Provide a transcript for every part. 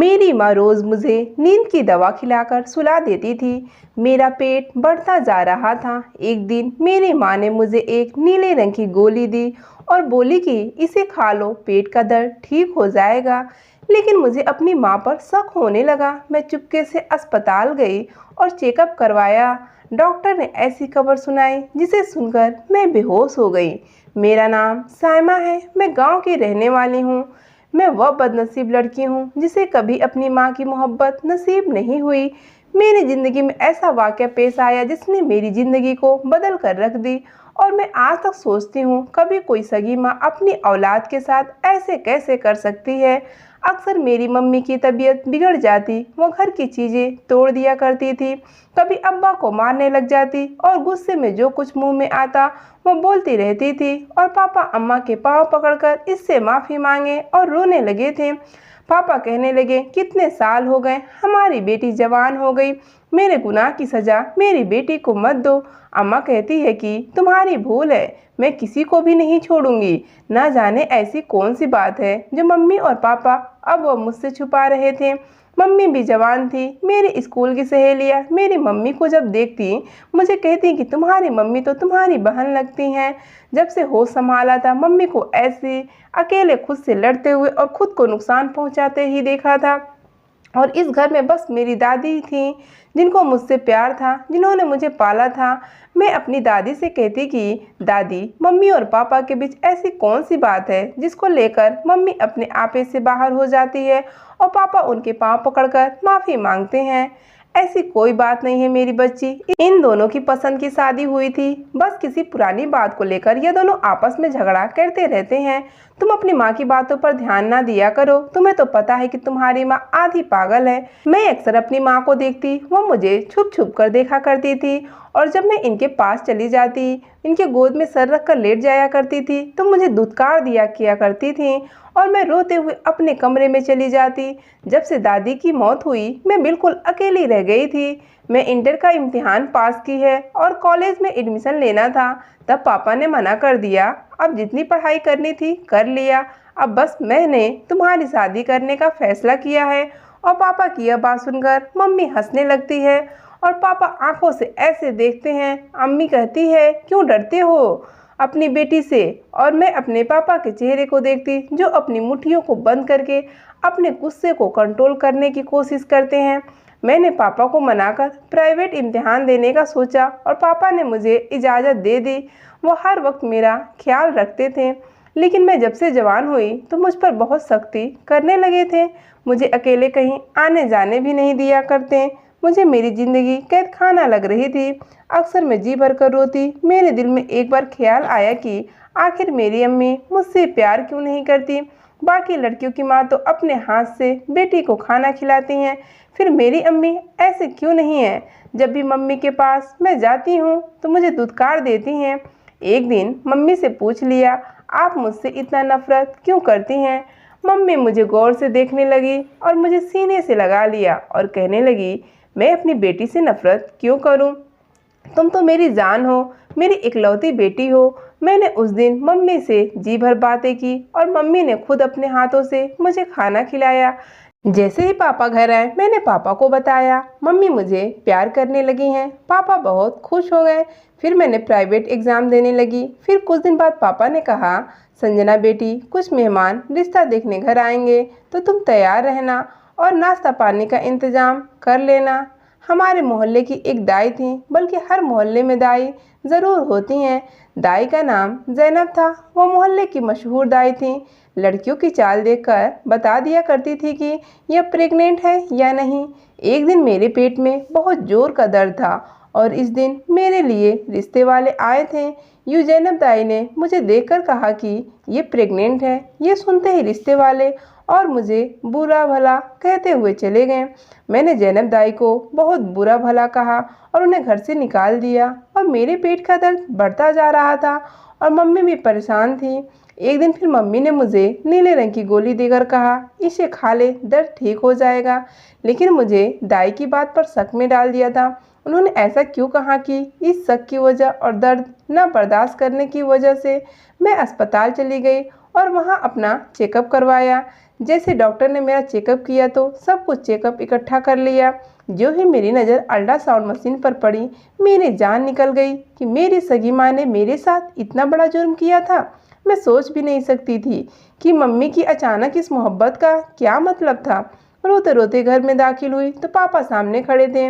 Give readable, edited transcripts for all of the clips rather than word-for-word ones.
मेरी माँ रोज़ मुझे नींद की दवा खिलाकर सुला देती थी। मेरा पेट बढ़ता जा रहा था। एक दिन मेरी माँ ने मुझे एक नीले रंग की गोली दी और बोली कि इसे खा लो, पेट का दर्द ठीक हो जाएगा। लेकिन मुझे अपनी माँ पर शक होने लगा। मैं चुपके से अस्पताल गई और चेकअप करवाया। डॉक्टर ने ऐसी खबर सुनाई जिसे सुनकर मैं बेहोश हो गई। मेरा नाम सायमा है, मैं गांव की रहने वाली हूँ। मैं वह बदनसीब लड़की हूँ जिसे कभी अपनी माँ की मोहब्बत नसीब नहीं हुई। मेरी ज़िंदगी में ऐसा वाक़या पेश आया जिसने मेरी ज़िंदगी को बदल कर रख दी। और मैं आज तक सोचती हूँ, कभी कोई सगी माँ अपनी औलाद के साथ ऐसे कैसे कर सकती है। अक्सर मेरी मम्मी की तबीयत बिगड़ जाती, वो घर की चीज़ें तोड़ दिया करती थी। कभी अब्बा को मारने लग जाती और गुस्से में जो कुछ मुंह में आता वो बोलती रहती थी। और पापा अम्मा के पाँव पकड़कर इससे माफ़ी मांगे और रोने लगे थे। पापा कहने लगे, कितने साल हो गए, हमारी बेटी जवान हो गई, मेरे गुनाह की सज़ा मेरी बेटी को मत दो। अम्मा कहती है कि तुम्हारी भूल है, मैं किसी को भी नहीं छोड़ूंगी। ना जाने ऐसी कौन सी बात है जो मम्मी और पापा अब वो मुझसे छुपा रहे थे। मम्मी भी जवान थी। मेरी स्कूल की सहेलियाँ मेरी मम्मी को जब देखती मुझे कहती कि तुम्हारी मम्मी तो तुम्हारी बहन लगती हैं। जब से होश संभाला था, मम्मी को ऐसे अकेले खुद से लड़ते हुए और खुद को नुकसान पहुंचाते ही देखा था। और इस घर में बस मेरी दादी थी जिनको मुझसे प्यार था, जिन्होंने मुझे पाला था। मैं अपनी दादी से कहती कि दादी, मम्मी और पापा के बीच ऐसी कौन सी बात है जिसको लेकर मम्मी अपने आपे से बाहर हो जाती है और पापा उनके पांव पकड़कर माफ़ी मांगते हैं। ऐसी कोई बात नहीं है मेरी बच्ची, इन दोनों की पसंद की शादी हुई थी। बस किसी पुरानी बात को लेकर ये दोनों आपस में झगड़ा करते रहते हैं। तुम अपनी माँ की बातों पर ध्यान ना दिया करो, तुम्हें तो पता है कि तुम्हारी माँ आधी पागल है। मैं अक्सर अपनी माँ को देखती, वो मुझे छुप छुप कर देखा करती थी। और जब मैं इनके पास चली जाती, इनके गोद में सर रख कर लेट जाया करती थी, तो मुझे धुतकार दिया किया करती थी और मैं रोते हुए अपने कमरे में चली जाती। जब से दादी की मौत हुई, मैं बिल्कुल अकेली रह गई थी। मैं इंटर का इम्तिहान पास की है और कॉलेज में एडमिशन लेना था, तब पापा ने मना कर दिया। अब जितनी पढ़ाई करनी थी कर लिया, अब बस मैंने तुम्हारी शादी करने का फैसला किया है। और पापा की यह बात सुनकर मम्मी हंसने लगती है और पापा आंखों से ऐसे देखते हैं। अम्मी कहती है, क्यों डरते हो अपनी बेटी से। और मैं अपने पापा के चेहरे को देखती जो अपनी मुट्ठियों को बंद करके अपने गुस्से को कंट्रोल करने की कोशिश करते हैं। मैंने पापा को मनाकर प्राइवेट इम्तिहान देने का सोचा और पापा ने मुझे इजाज़त दे दी। वो हर वक्त मेरा ख्याल रखते थे। लेकिन मैं जब से जवान हुई तो मुझ पर बहुत सख्ती करने लगे थे। मुझे अकेले कहीं आने जाने भी नहीं दिया करते। मुझे मेरी ज़िंदगी कैद खाना लग रही थी। अक्सर मैं जी भर कर रोती। मेरे दिल में एक बार ख्याल आया कि आखिर मेरी अम्मी मुझसे प्यार क्यों नहीं करती। बाकी लड़कियों की माँ तो अपने हाथ से बेटी को खाना खिलाती हैं, फिर मेरी अम्मी ऐसे क्यों नहीं है। जब भी मम्मी के पास मैं जाती हूँ तो मुझे धुतकार देती हैं। एक दिन मम्मी से पूछ लिया, आप मुझसे इतना नफरत क्यों करती हैं। मम्मी मुझे गौर से देखने लगी और मुझे सीने से लगा लिया और कहने लगी, मैं अपनी बेटी से नफरत क्यों करूं? तुम तो मेरी जान हो, मेरी इकलौती बेटी हो। मैंने उस दिन मम्मी से जी भर बातें की और मम्मी ने खुद अपने हाथों से मुझे खाना खिलाया। जैसे ही पापा घर आए, मैंने पापा को बताया, मम्मी मुझे प्यार करने लगी हैं। पापा बहुत खुश हो गए। फिर मैंने प्राइवेट एग्ज़ाम देने लगी। फिर कुछ दिन बाद पापा ने कहा, संजना बेटी, कुछ मेहमान रिश्ता देखने घर आएंगे तो तुम तैयार रहना और नाश्ता पानी का इंतज़ाम कर लेना। हमारे मोहल्ले की एक दाई थी, बल्कि हर मोहल्ले में दाई ज़रूर होती हैं। दाई का नाम जैनब था। वो मोहल्ले की मशहूर दाई थी। लड़कियों की चाल देखकर बता दिया करती थी कि यह प्रेग्नेंट है या नहीं। एक दिन मेरे पेट में बहुत ज़ोर का दर्द था और इस दिन मेरे लिए रिश्ते वाले आए थे। यूँ जैनब दाई ने मुझे देखकर कहा कि ये प्रेग्नेंट है। ये सुनते ही रिश्ते वाले और मुझे बुरा भला कहते हुए चले गए। मैंने जैनब दाई को बहुत बुरा भला कहा और उन्हें घर से निकाल दिया और मेरे पेट का दर्द बढ़ता जा रहा था और मम्मी भी परेशान थी। एक दिन फिर मम्मी ने मुझे नीले रंग की गोली देकर कहा, इसे खा ले, दर्द ठीक हो जाएगा। लेकिन मुझे दाई की बात पर शक में डाल दिया था। उन्होंने ऐसा क्यों कहा कि इस शक की वजह और दर्द न बर्दाश्त करने की वजह से मैं अस्पताल चली गई और वहाँ अपना चेकअप करवाया। जैसे डॉक्टर ने मेरा चेकअप किया तो सब कुछ चेकअप इकट्ठा कर लिया। जो ही मेरी नज़र अल्ट्रासाउंड मशीन पर पड़ी, मेरी जान निकल गई कि मेरी सगी माँ ने मेरे साथ इतना बड़ा जुर्म किया था। मैं सोच भी नहीं सकती थी कि मम्मी की अचानक इस मोहब्बत का क्या मतलब था। रोते रोते घर में दाखिल हुई तो पापा सामने खड़े थे।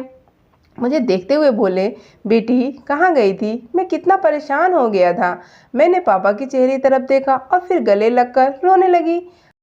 मुझे देखते हुए बोले, बेटी कहाँ गई थी? मैं कितना परेशान हो गया था। मैंने पापा के चेहरे की तरफ देखा और फिर गले लगकर रोने लगी।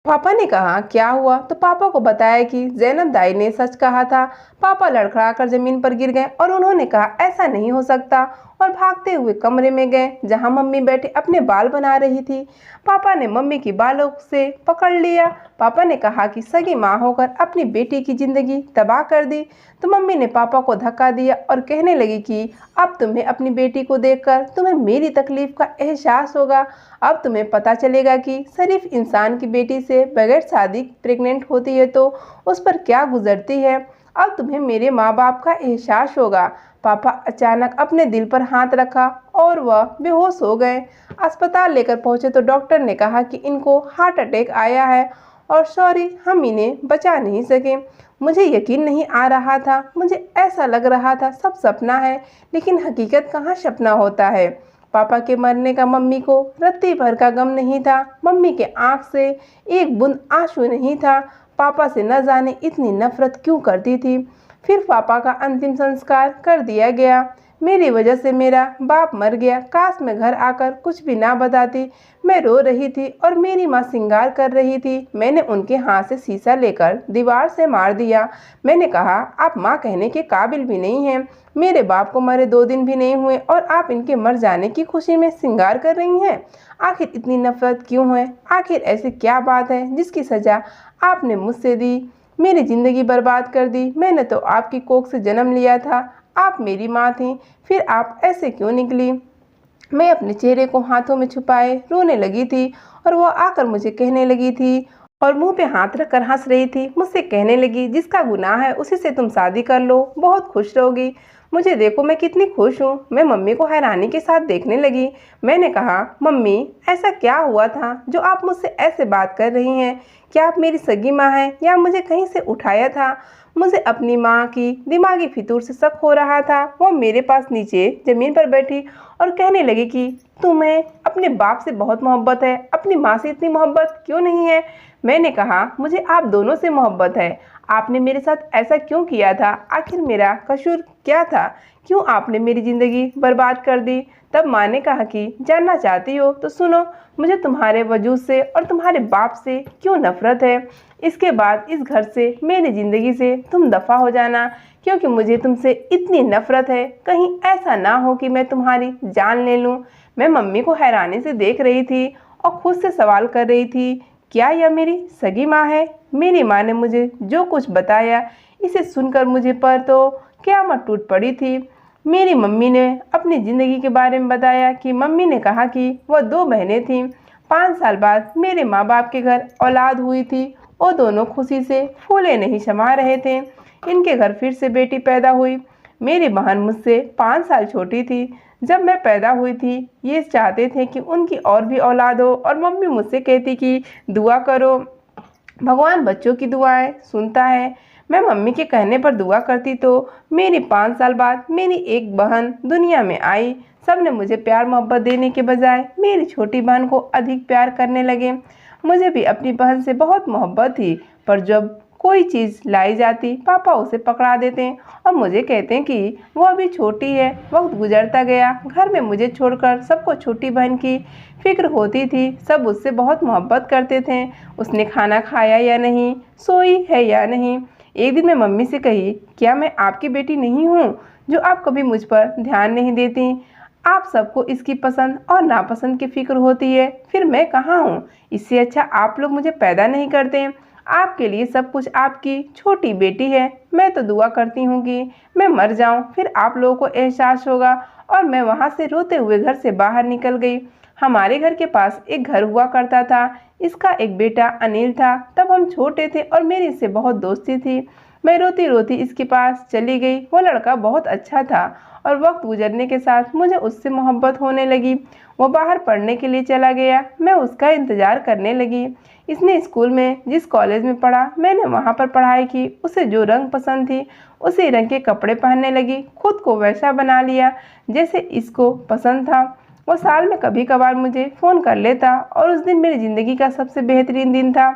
पापा ने कहा, क्या हुआ? तो पापा को बताया कि जैनब दाई ने सच कहा था। पापा लड़खड़ाकर जमीन पर गिर गए और उन्होंने कहा, ऐसा नहीं हो सकता, और भागते हुए कमरे में गए जहां मम्मी बैठे अपने बाल बना रही थी। पापा ने मम्मी की बालों से पकड़ लिया। पापा ने कहा कि सगी माँ होकर अपनी बेटी की जिंदगी तबाह कर दी। तो मम्मी ने पापा को धक्का दिया और कहने लगी कि अब तुम्हें अपनी बेटी को देखकर तुम्हें मेरी तकलीफ का एहसास होगा। अब तुम्हें पता चलेगा कि शरीफ इंसान की बेटी से बगैर शादी प्रेग्नेंट होती है तो उस पर क्या गुजरती है। अब तुम्हें मेरे माँ बाप का एहसास होगा। पापा अचानक अपने दिल पर हाथ रखा और वह बेहोश हो गए। अस्पताल लेकर पहुंचे तो डॉक्टर ने कहा कि इनको हार्ट अटैक आया है और सॉरी, हम इन्हें बचा नहीं सके। मुझे यकीन नहीं आ रहा था। मुझे ऐसा लग रहा था सब सपना है, लेकिन हकीकत कहाँ सपना होता है। पापा के मरने का मम्मी को रत्ती भर का गम नहीं था। मम्मी के आंख से एक बूंद आंसू नहीं था। पापा से न जाने इतनी नफरत क्यों करती थी। फिर पापा का अंतिम संस्कार कर दिया गया। मेरी वजह से मेरा बाप मर गया। काश मैं घर आकर कुछ भी ना बताती। मैं रो रही थी और मेरी माँ श्रृंगार कर रही थी। मैंने उनके हाथ से शीशा लेकर दीवार से मार दिया। मैंने कहा, आप माँ कहने के काबिल भी नहीं हैं। मेरे बाप को मरे 2 दिन भी नहीं हुए और आप इनके मर जाने की खुशी में श्रृंगार कर रही हैं। आखिर इतनी नफरत क्यों है? आखिर ऐसी क्या बात है जिसकी सजा आपने मुझसे दी? मेरी ज़िंदगी बर्बाद कर दी। मैंने तो आपकी कोख से जन्म लिया था। आप मेरी माँ थीं, फिर आप ऐसे क्यों निकली? मैं अपने चेहरे को हाथों में छुपाए रोने लगी थी और वो आकर मुझे कहने लगी थी और मुंह पे हाथ रखकर हंस रही थी। मुझसे कहने लगी, जिसका गुनाह है उसी से तुम शादी कर लो, बहुत खुश रहोगी। मुझे देखो मैं कितनी खुश हूँ। मैं मम्मी को हैरानी के साथ देखने लगी। मैंने कहा, मम्मी ऐसा क्या हुआ था जो आप मुझसे ऐसे बात कर रही हैं? क्या आप मेरी सगी माँ हैं या मुझे कहीं से उठाया था? मुझे अपनी माँ की दिमागी फितूर से शक हो रहा था। वो मेरे पास नीचे ज़मीन पर बैठी और कहने लगी कि तुम्हें अपने बाप से बहुत मोहब्बत है, अपनी माँ से इतनी मोहब्बत क्यों नहीं है? मैंने कहा, मुझे आप दोनों से मोहब्बत है। आपने मेरे साथ ऐसा क्यों किया था? आखिर मेरा कसूर क्या था? क्यों आपने मेरी ज़िंदगी बर्बाद कर दी? तब माँ ने कहा कि जानना चाहती हो तो सुनो, मुझे तुम्हारे वजूद से और तुम्हारे बाप से क्यों नफरत है। इसके बाद इस घर से, मेरी ज़िंदगी से तुम दफ़ा हो जाना, क्योंकि मुझे तुमसे इतनी नफरत है। कहीं ऐसा ना हो कि मैं तुम्हारी जान ले लूँ। मैं मम्मी को हैरानी से देख रही थी और खुद से सवाल कर रही थी, क्या यह मेरी सगी माँ है? मेरी माँ ने मुझे जो कुछ बताया, इसे सुनकर मुझे पर तो क़यामत टूट पड़ी थी। मेरी मम्मी ने अपनी ज़िंदगी के बारे में बताया कि मम्मी ने कहा कि वह 2 बहनें थीं। 5 साल बाद मेरे माँ बाप के घर औलाद हुई थी। वो दोनों खुशी से फूले नहीं समा रहे थे। इनके घर फिर से बेटी पैदा हुई। मेरी बहन मुझसे 5 साल छोटी थी। जब मैं पैदा हुई थी, ये चाहते थे कि उनकी और भी औलाद हो और मम्मी मुझसे कहती कि दुआ करो, भगवान बच्चों की दुआएं सुनता है। मैं मम्मी के कहने पर दुआ करती तो मेरी 5 साल बाद मेरी एक बहन दुनिया में आई। सब ने मुझे प्यार मोहब्बत देने के बजाय मेरी छोटी बहन को अधिक प्यार करने लगे। मुझे भी अपनी बहन से बहुत मोहब्बत थी, पर जब कोई चीज़ लाई जाती पापा उसे पकड़ा देते और मुझे कहते कि वो अभी छोटी है। वक्त गुजरता गया। घर में मुझे छोड़कर सबको छोटी बहन की फिक्र होती थी। सब उससे बहुत मोहब्बत करते थे। उसने खाना खाया या नहीं, सोई है या नहीं। एक दिन मैं मम्मी से कही, क्या मैं आपकी बेटी नहीं हूँ जो आप कभी मुझ पर ध्यान नहीं देती? आप सबको इसकी पसंद और नापसंद की फिक्र होती है, फिर मैं कहाँ हूँ? इससे अच्छा आप लोग मुझे पैदा नहीं करते। आपके लिए सब कुछ आपकी छोटी बेटी है। मैं तो दुआ करती हूँ कि मैं मर जाऊँ, फिर आप लोगों को एहसास होगा। और मैं वहाँ से रोते हुए घर से बाहर निकल गई। हमारे घर के पास एक घर हुआ करता था। इसका एक बेटा अनिल था। तब हम छोटे थे और मेरी इससे बहुत दोस्ती थी। मैं रोती रोती इसके पास चली गई। वो लड़का बहुत अच्छा था और वक्त गुजरने के साथ मुझे उससे मोहब्बत होने लगी। वो बाहर पढ़ने के लिए चला गया, मैं उसका इंतज़ार करने लगी। इसने स्कूल में जिस कॉलेज में पढ़ा, मैंने वहाँ पर पढ़ाई की। उसे जो रंग पसंद थी उसी रंग के कपड़े पहनने लगी, खुद को वैसा बना लिया जैसे इसको पसंद था। वो साल में कभी कभार मुझे फ़ोन कर लेता और उस दिन मेरी ज़िंदगी का सबसे बेहतरीन दिन था।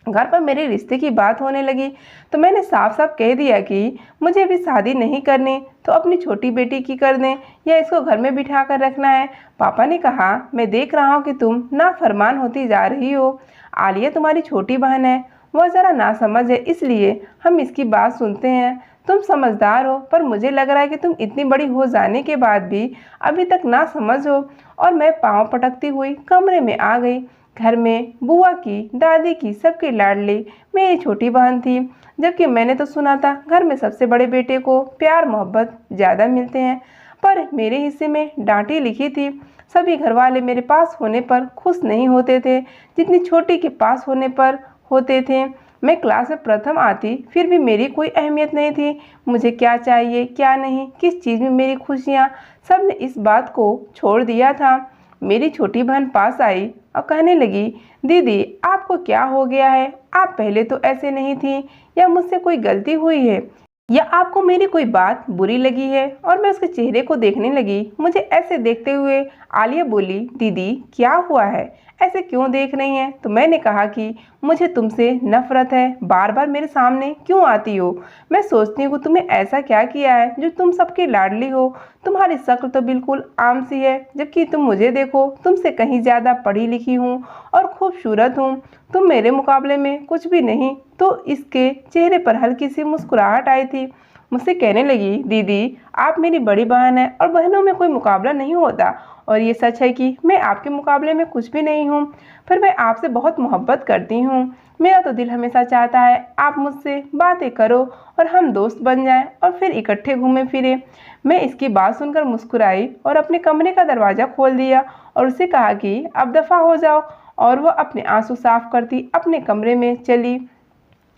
घर पर मेरे रिश्ते की बात होने लगी तो मैंने साफ साफ कह दिया कि मुझे अभी शादी नहीं करनी, तो अपनी छोटी बेटी की कर दें या इसको घर में बिठा कर रखना है। पापा ने कहा, मैं देख रहा हूँ कि तुम नाफरमान होती जा रही हो। आलिया तुम्हारी छोटी बहन है, वह ज़रा नासमझ है, इसलिए हम इसकी बात सुनते हैं। तुम समझदार हो, पर मुझे लग रहा है कि तुम इतनी बड़ी हो जाने के बाद भी अभी तक नासमझ हो। और मैं पाँव पटकती हुई कमरे में आ गई। घर में बुआ की, दादी की, सबकी लाडली मेरी छोटी बहन थी, जबकि मैंने तो सुना था घर में सबसे बड़े बेटे को प्यार मोहब्बत ज़्यादा मिलते हैं। पर मेरे हिस्से में डांटी लिखी थी। सभी घर वाले मेरे पास होने पर खुश नहीं होते थे जितनी छोटी के पास होने पर होते थे। मैं क्लास में प्रथम आती, फिर भी मेरी कोई अहमियत नहीं थी। मुझे क्या चाहिए क्या नहीं, किस चीज़ में मेरी खुशियाँ, सब ने इस बात को छोड़ दिया था। मेरी छोटी बहन पास आई और कहने लगी, दीदी आपको क्या हो गया है? आप पहले तो ऐसे नहीं थी, या मुझसे कोई गलती हुई है, या आपको मेरी कोई बात बुरी लगी है? और मैं उसके चेहरे को देखने लगी। मुझे ऐसे देखते हुए आलिया बोली, दीदी क्या हुआ है, ऐसे क्यों देख रही हैं? तो मैंने कहा कि मुझे तुमसे नफरत है, बार बार मेरे सामने क्यों आती हो? मैं सोचती हूँ तुम्हें ऐसा क्या किया है जो तुम सबकी लाडली हो। तुम्हारी शक्ल तो बिल्कुल आम सी है, जबकि तुम मुझे देखो, तुमसे कहीं ज़्यादा पढ़ी लिखी हूँ और खूबसूरत हूँ। तुम मेरे मुकाबले में कुछ भी नहीं। तो इसके चेहरे पर हल्की सी मुस्कुराहट आई थी। मुझसे कहने लगी, दीदी आप मेरी बड़ी बहन है और बहनों में कोई मुकाबला नहीं होता, और ये सच है कि मैं आपके मुकाबले में कुछ भी नहीं हूँ। फिर मैं आपसे बहुत मोहब्बत करती हूँ। मेरा तो दिल हमेशा चाहता है आप मुझसे बातें करो और हम दोस्त बन जाएं और फिर इकट्ठे घूमें फिरें। मैं इसकी बात सुनकर मुस्कुराई और अपने कमरे का दरवाज़ा खोल दिया और उससे कहा कि अब दफ़ा हो जाओ, और वह अपने आंसू साफ करती अपने कमरे में चली।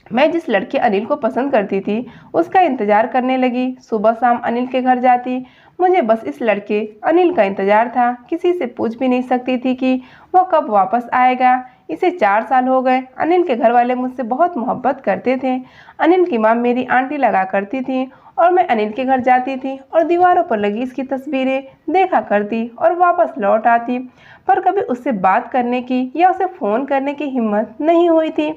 मैं जिस लड़के अनिल को पसंद करती थी उसका इंतजार करने लगी। सुबह शाम अनिल के घर जाती। मुझे बस इस लड़के अनिल का इंतजार था। किसी से पूछ भी नहीं सकती थी कि वह कब वापस आएगा। इसे 4 साल हो गए। अनिल के घर वाले मुझसे बहुत मोहब्बत करते थे। अनिल की माँ मेरी आंटी लगा करती थी और मैं अनिल के घर जाती थी और दीवारों पर लगी इसकी तस्वीरें देखा करती और वापस लौट आती। पर कभी उससे बात करने की या उसे फ़ोन करने की हिम्मत नहीं हुई थी।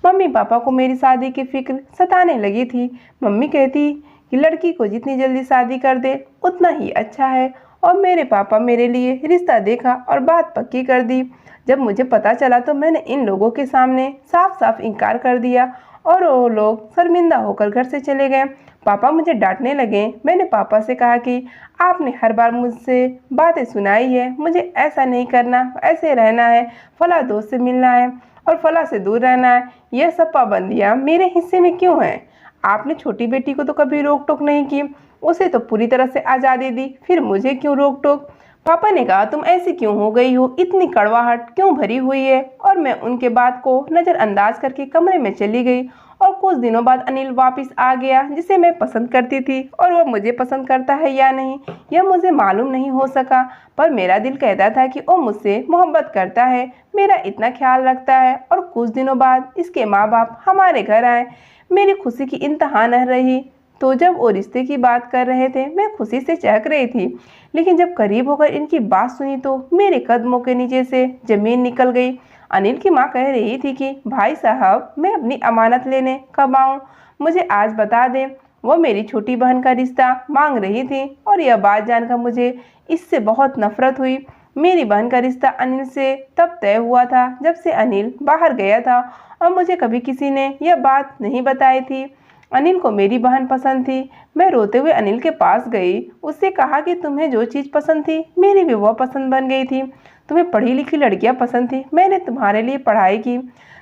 मम्मी पापा को मेरी शादी की फिक्र सताने लगी थी। मम्मी कहती कि लड़की को जितनी जल्दी शादी कर दे उतना ही अच्छा है, और मेरे पापा मेरे लिए रिश्ता देखा और बात पक्की कर दी। जब मुझे पता चला तो मैंने इन लोगों के सामने साफ साफ इनकार कर दिया और वो लोग शर्मिंदा होकर घर से चले गए। पापा मुझे डांटने लगे। मैंने पापा से कहा कि आपने हर बार मुझसे बातें सुनाई है, मुझे ऐसा नहीं करना, ऐसे रहना है, फला दोस्त से मिलना है और फला से दूर रहना है। यह सब पाबंदियाँ मेरे हिस्से में क्यों हैं? आपने छोटी बेटी को तो कभी रोक टोक नहीं की, उसे तो पूरी तरह से आज़ादी दी, फिर मुझे क्यों रोक टोक? पापा ने कहा, तुम ऐसी क्यों हो गई हो, इतनी कड़वाहट क्यों भरी हुई है? और मैं उनके बात को नज़रअंदाज करके कमरे में चली गई। और कुछ दिनों बाद अनिल वापस आ गया, जिसे मैं पसंद करती थी, और वो मुझे पसंद करता है या नहीं यह मुझे मालूम नहीं हो सका, पर मेरा दिल कहता था कि वो मुझसे मोहब्बत करता है, मेरा इतना ख्याल रखता है। और कुछ दिनों बाद इसके माँ बाप हमारे घर आए। मेरी खुशी की इंतहा न रही। तो जब वो रिश्ते की बात कर रहे थे मैं खुशी से चहक रही थी, लेकिन जब करीब होकर इनकी बात सुनी तो मेरे कदमों के नीचे से ज़मीन निकल गई। अनिल की माँ कह रही थी कि भाई साहब, मैं अपनी अमानत लेने कब आऊँ, मुझे आज बता दें। वो मेरी छोटी बहन का रिश्ता मांग रही थी और यह बात जानकर मुझे इससे बहुत नफरत हुई। मेरी बहन का रिश्ता अनिल से तब तय हुआ था जब से अनिल बाहर गया था, और मुझे कभी किसी ने यह बात नहीं बताई थी। अनिल को मेरी बहन पसंद थी। मैं रोते हुए अनिल के पास गई, उससे कहा कि तुम्हें जो चीज़ पसंद थी मेरी भी वह पसंद बन गई थी। तुम्हें पढ़ी लिखी लड़कियां पसंद थी, मैंने तुम्हारे लिए पढ़ाई की।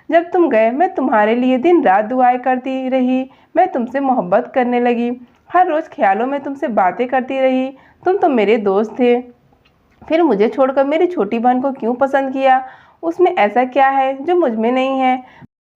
जब तुम गए मैं तुम्हारे लिए दिन रात दुआएं करती रही। मैं तुमसे मोहब्बत करने लगी, हर रोज़ ख्यालों में तुमसे बातें करती रही। तुम तो मेरे दोस्त थे। फिर मुझे छोड़कर मेरी छोटी बहन को क्यों पसंद किया? उसमें ऐसा क्या है जो मुझ में नहीं है?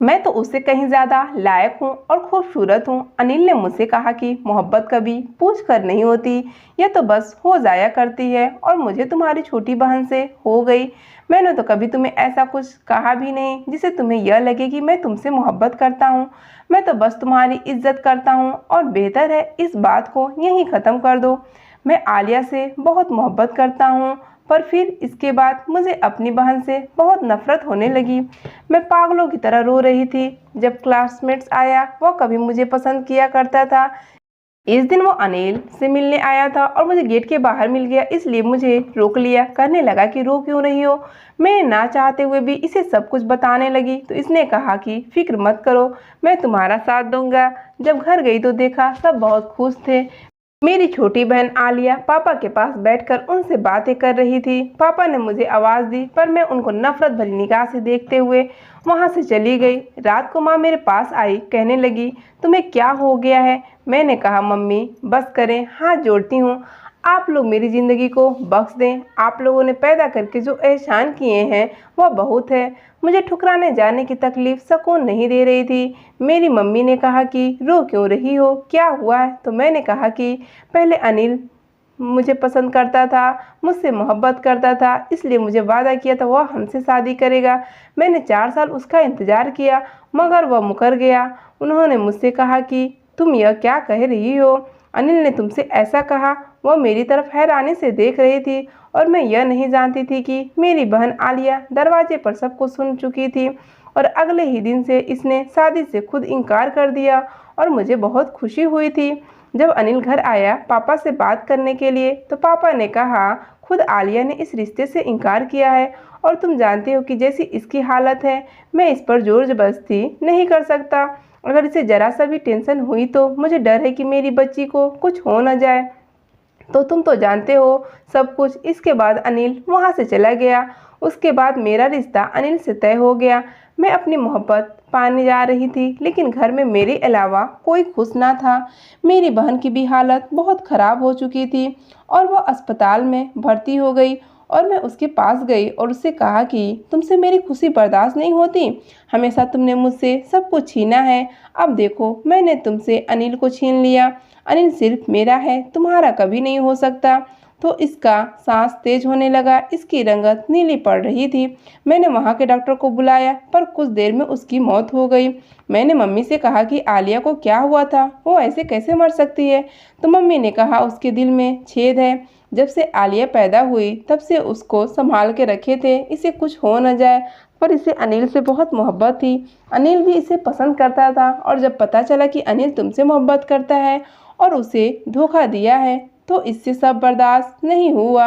मैं तो उससे कहीं ज्यादा लायक हूँ और खूबसूरत हूँ। अनिल ने मुझसे कहा कि मोहब्बत कभी पूछ कर नहीं होती, यह तो बस हो जाया करती है और मुझे तुम्हारी छोटी बहन से हो गई। मैंने तो कभी तुम्हें ऐसा कुछ कहा भी नहीं जिससे तुम्हें यह लगे कि मैं तुमसे मोहब्बत करता हूँ। मैं तो बस तुम्हारी इज्जत करता हूँ और बेहतर है इस बात को यहीं ख़त्म कर दो। मैं आलिया से बहुत मोहब्बत करता हूँ, पर फिर इसके बाद मुझे अपनी बहन से बहुत नफरत होने लगी। मैं पागलों की तरह रो रही थी। जब क्लासमेट्स आया वह कभी मुझे पसंद किया करता था। इस दिन वो अनिल से मिलने आया था और मुझे गेट के बाहर मिल गया, इसलिए मुझे रोक लिया। कहने लगा कि रो क्यों रही हो। मैं ना चाहते हुए भी इसे सब कुछ बताने लगी तो इसने कहा कि फिक्र मत करो, मैं तुम्हारा साथ दूंगा। जब घर गई तो देखा सब बहुत खुश थे। मेरी छोटी बहन आलिया पापा के पास बैठकर उनसे बातें कर रही थी। पापा ने मुझे आवाज़ दी पर मैं उनको नफरत भरी निगाह से देखते हुए वहां से चली गई। रात को माँ मेरे पास आई, कहने लगी तुम्हें क्या हो गया है। मैंने कहा मम्मी बस करें, हाथ जोड़ती हूँ, आप लोग मेरी ज़िंदगी को बख्श दें। आप लोगों ने पैदा करके जो एहसान किए हैं वह बहुत है। मुझे ठुकराने जाने की तकलीफ सुकून नहीं दे रही थी। मेरी मम्मी ने कहा कि रो क्यों रही हो, क्या हुआ है। तो मैंने कहा कि पहले अनिल मुझे पसंद करता था, मुझसे मोहब्बत करता था, इसलिए मुझे वादा किया था वह हमसे शादी करेगा। मैंने 4 साल उसका इंतज़ार किया मगर वह मुकर गया। उन्होंने मुझसे कहा कि तुम यह क्या कह रही हो, अनिल ने तुमसे ऐसा कहा। वह मेरी तरफ हैरानी से देख रही थी और मैं यह नहीं जानती थी कि मेरी बहन आलिया दरवाजे पर सब कुछ सुन चुकी थी और अगले ही दिन से इसने शादी से खुद इनकार कर दिया और मुझे बहुत खुशी हुई थी। जब अनिल घर आया पापा से बात करने के लिए तो पापा ने कहा खुद आलिया ने इस रिश्ते से इनकार किया है और तुम जानते हो कि जैसी इसकी हालत है मैं इस पर जोर जबरदस्ती नहीं कर सकता। अगर इसे जरा सा भी टेंशन हुई तो मुझे डर है कि मेरी बच्ची को कुछ हो न जाए। तो तुम तो जानते हो सब कुछ। इसके बाद अनिल वहाँ से चला गया। उसके बाद मेरा रिश्ता अनिल से तय हो गया। मैं अपनी मोहब्बत पाने जा रही थी लेकिन घर में मेरे अलावा कोई खुश ना था। मेरी बहन की भी हालत बहुत ख़राब हो चुकी थी और वह अस्पताल में भर्ती हो गई और मैं उसके पास गई और उससे कहा कि तुमसे मेरी खुशी बर्दाश्त नहीं होती, हमेशा तुमने मुझसे सब कुछ छीना है, अब देखो मैंने तुमसे अनिल को छीन लिया। अनिल सिर्फ मेरा है, तुम्हारा कभी नहीं हो सकता। तो इसका सांस तेज होने लगा, इसकी रंगत नीली पड़ रही थी। मैंने वहाँ के डॉक्टर को बुलाया पर कुछ देर में उसकी मौत हो गई। मैंने मम्मी से कहा कि आलिया को क्या हुआ था, वो ऐसे कैसे मर सकती है। तो मम्मी ने कहा उसके दिल में छेद है, जब से आलिया पैदा हुई तब से उसको संभाल के रखे थे, इसे कुछ हो न जाए। पर इसे अनिल से बहुत मोहब्बत थी, अनिल भी इसे पसंद करता था और जब पता चला कि अनिल तुमसे मोहब्बत करता है और उसे धोखा दिया है तो इससे सब बर्दाश्त नहीं हुआ।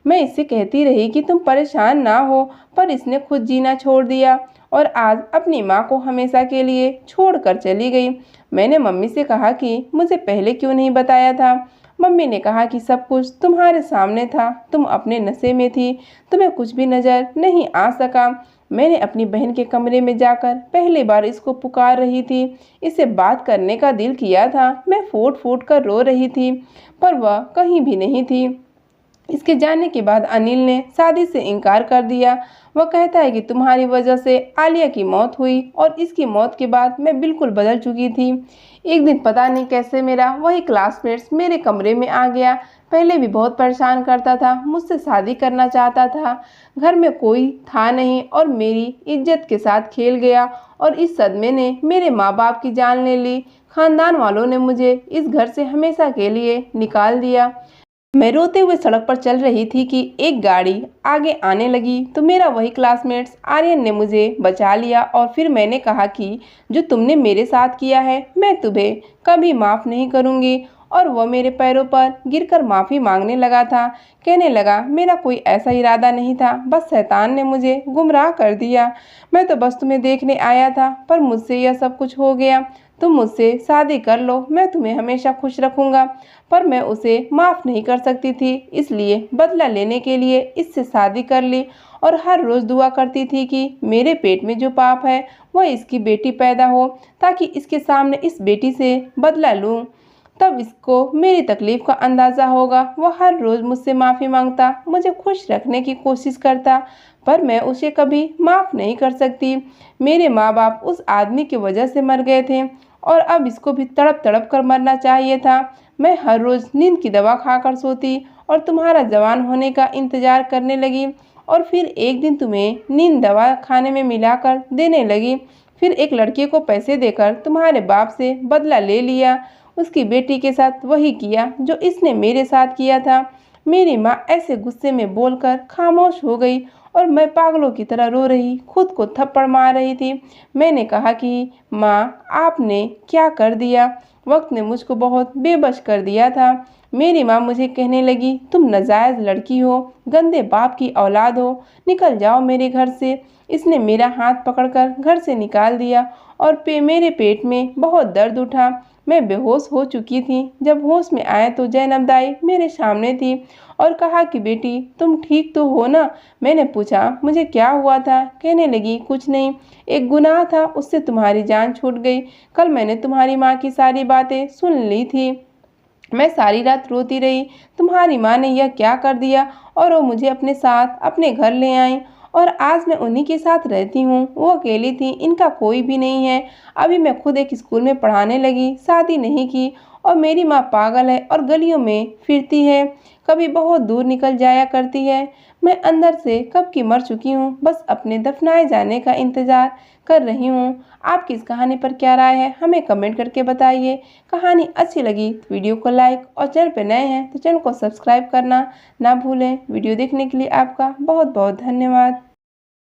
मैं इससे कहती रही कि तुम परेशान ना हो, पर इसने खुद जीना छोड़ दिया और आज अपनी माँ को हमेशा के लिए छोड़कर चली गई। मैंने मम्मी से कहा कि मुझे पहले क्यों नहीं बताया था। मम्मी ने कहा कि सब कुछ तुम्हारे सामने था, तुम अपने नशे में थी, तुम्हें कुछ भी नज़र नहीं आ सका। मैंने अपनी बहन के कमरे में जाकर पहली बार इसको पुकार रही थी, इससे बात करने का दिल किया था। मैं फूट फूट कर रो रही थी पर वह कहीं भी नहीं थी। इसके जाने के बाद अनिल ने शादी से इनकार कर दिया। वह कहता है कि तुम्हारी वजह से आलिया की मौत हुई और इसकी मौत के बाद मैं बिल्कुल बदल चुकी थी। एक दिन पता नहीं कैसे मेरा वही क्लासमेट्स मेरे कमरे में आ गया। पहले भी बहुत परेशान करता था, मुझसे शादी करना चाहता था। घर में कोई था नहीं और मेरी इज्जत के साथ खेल गया और इस सदमे ने मेरे माँ बाप की जान ले ली। खानदान वालों ने मुझे इस घर से हमेशा के लिए निकाल दिया। मैं रोते हुए सड़क पर चल रही थी कि एक गाड़ी आगे आने लगी तो मेरा वही क्लासमेट्स आर्यन ने मुझे बचा लिया और फिर मैंने कहा कि जो तुमने मेरे साथ किया है मैं तुम्हें कभी माफ़ नहीं करूँगी। और वह मेरे पैरों पर गिरकर माफ़ी मांगने लगा था। कहने लगा मेरा कोई ऐसा इरादा नहीं था, बस शैतान ने मुझे गुमराह कर दिया। मैं तो बस तुम्हें देखने आया था पर मुझसे यह सब कुछ हो गया। तुम मुझसे शादी कर लो, मैं तुम्हें हमेशा खुश रखूँगा। पर मैं उसे माफ़ नहीं कर सकती थी, इसलिए बदला लेने के लिए इससे शादी कर ली और हर रोज़ दुआ करती थी कि मेरे पेट में जो पाप है वह इसकी बेटी पैदा हो ताकि इसके सामने इस बेटी से बदला लूँ। तब इसको मेरी तकलीफ का अंदाज़ा होगा। वह हर रोज़ मुझसे माफ़ी मांगता, मुझे खुश रखने की कोशिश करता, पर मैं उसे कभी माफ़ नहीं कर सकती। मेरे माँ बाप उस आदमी की वजह से मर गए थे और अब इसको भी तड़प तड़प कर मरना चाहिए था। मैं हर रोज़ नींद की दवा खाकर सोती और तुम्हारा जवान होने का इंतज़ार करने लगी और फिर एक दिन तुम्हें नींद दवा खाने में मिलाकर देने लगी। फिर एक लड़के को पैसे देकर तुम्हारे बाप से बदला ले लिया। उसकी बेटी के साथ वही किया जो इसने मेरे साथ किया था। मेरी माँ ऐसे गुस्से में बोलकर खामोश हो गई और मैं पागलों की तरह रो रही, खुद को थप्पड़ मार रही थी। मैंने कहा कि माँ, आपने क्या कर दिया? वक्त ने मुझको बहुत बेबस कर दिया था। मेरी माँ मुझे कहने लगी, तुम नाजायज़ लड़की हो, गंदे बाप की औलाद हो, निकल जाओ मेरे घर से। इसने मेरा हाथ पकड़कर घर से निकाल दिया और मेरे पेट में बहुत दर्द उठा। मैं बेहोश हो चुकी थी। जब होश में आया तो जैनब दाई मेरे सामने थी और कहा कि बेटी, तुम ठीक तो हो ना? मैंने पूछा, मुझे क्या हुआ था? कहने लगी, कुछ नहीं, एक गुनाह था, उससे तुम्हारी जान छूट गई। कल मैंने तुम्हारी माँ की सारी बातें सुन ली थी। मैं सारी रात रोती रही। तुम्हारी माँ ने यह क्या कर दिया? और वो मुझे अपने साथ अपने घर ले आई और आज मैं उन्हीं के साथ रहती हूँ। वो अकेली थी, इनका कोई भी नहीं है। अभी मैं खुद एक स्कूल में पढ़ाने लगी, शादी नहीं की और मेरी माँ पागल है और गलियों में फिरती है, कभी बहुत दूर निकल जाया करती है। मैं अंदर से कब की मर चुकी हूँ, बस अपने दफनाए जाने का इंतज़ार कर रही हूँ। आपकी इस कहानी पर क्या राय है, हमें कमेंट करके बताइए। कहानी अच्छी लगी तो वीडियो को लाइक और चैनल पर नए हैं तो चैनल को सब्सक्राइब करना ना भूलें। वीडियो देखने के लिए आपका बहुत बहुत धन्यवाद।